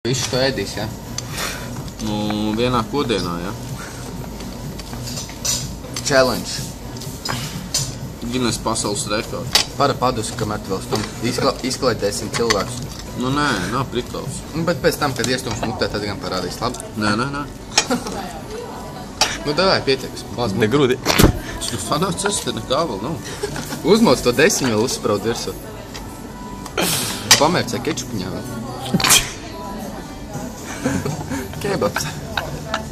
Visu to ēdīs, ja? Nu, vienā kodienā, ja? Challenge. Guinness pasaules rekords. Para padusi, kamēr tu vēl stum. Izklaidēsim cilvēkus. Nu, nē, nav prikals. Bet pēc tam, kad iestums mutē, tad gan parādīs labi. Nē. Nu, davai, pietieks. Ne grūti. Es tu fanāts, es te nekā vēl nav. Uzmoc to 10 vēl uzspraud virsū. Pamērcē kečupiņā vēl. Kebabs.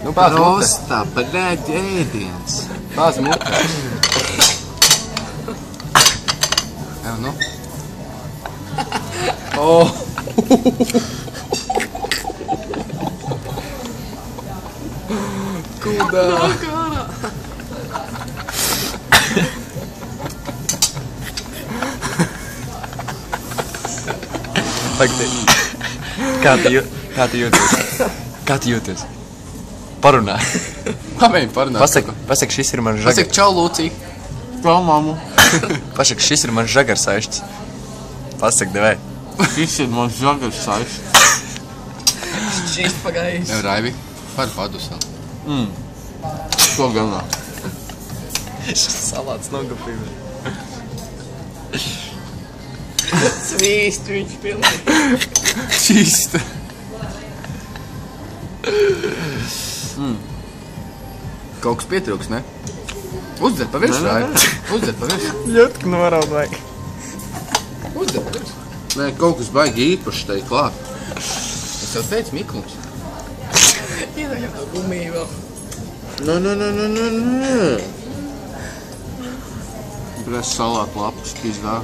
Nu, bāz mutē. Prostā, padēļ ēdiens. Bāz mutē. Jā, nu. Oh! Kudā? Kā tu jūties? Parunā. Pamēģi parunāt. Pasaka, šis ir man žagars. Pasaka, čau, Lūcija. Čau, mamu. Pasaka, šis ir man žagars aišķis. Pasaka, devē. Šis ir mans žagars aišķis. Šķīst pagājis. Jā, Raivi, par padus vēl. To ganā. Šis salāts nogapīja. Svīst viņš pilnīgi. Čīsta. Kaut kas pietrūks, ne? Uzdzer pa virsmu, Raivi. Uzdzer pa virsmu. Ļotku noraud vajag. Uzdzer pa virsmu. Nē, kaut kas baigi īpaši tai klāt. Es jau teicu, Miklums. Iedagam to gumiju vēl. Nē. Brēs salāt lapas pizdā.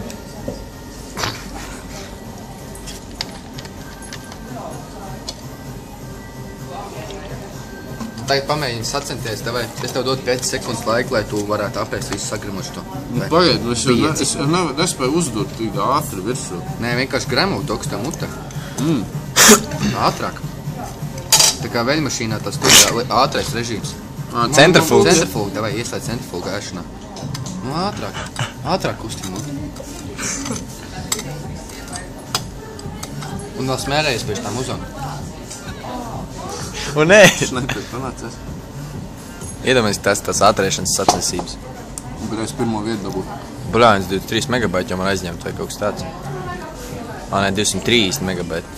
Tagad pamēģini sacenties, davai. Es tev dodu 5 sekundes laiku, lai tu varētu apēst visu sagremošu to. Nu, pagaid, es jau nespēju uzdot tik ātri virsū. Nē, vienkārši gremot to, kas tev mutē. Ātrāk. Tā kā veļmašīnā tas tur ātrais režīms. Centrifūgs. Centrifūga, davai, ieslēdz centrifūga ēšanā. Nu, ātrāk. Ātrāk kustīm mutē. Un vēl smērējies pēc tām uzvanu. Un nē. Es nepēc panācies. Iedomājies, tas ātrēšanas sacensības. Brēs pirmo vietu dabūt. Buļāņas 23 megabaiti jau man aizņemt vai kaut kas tāds. Nē, 230 megabaiti.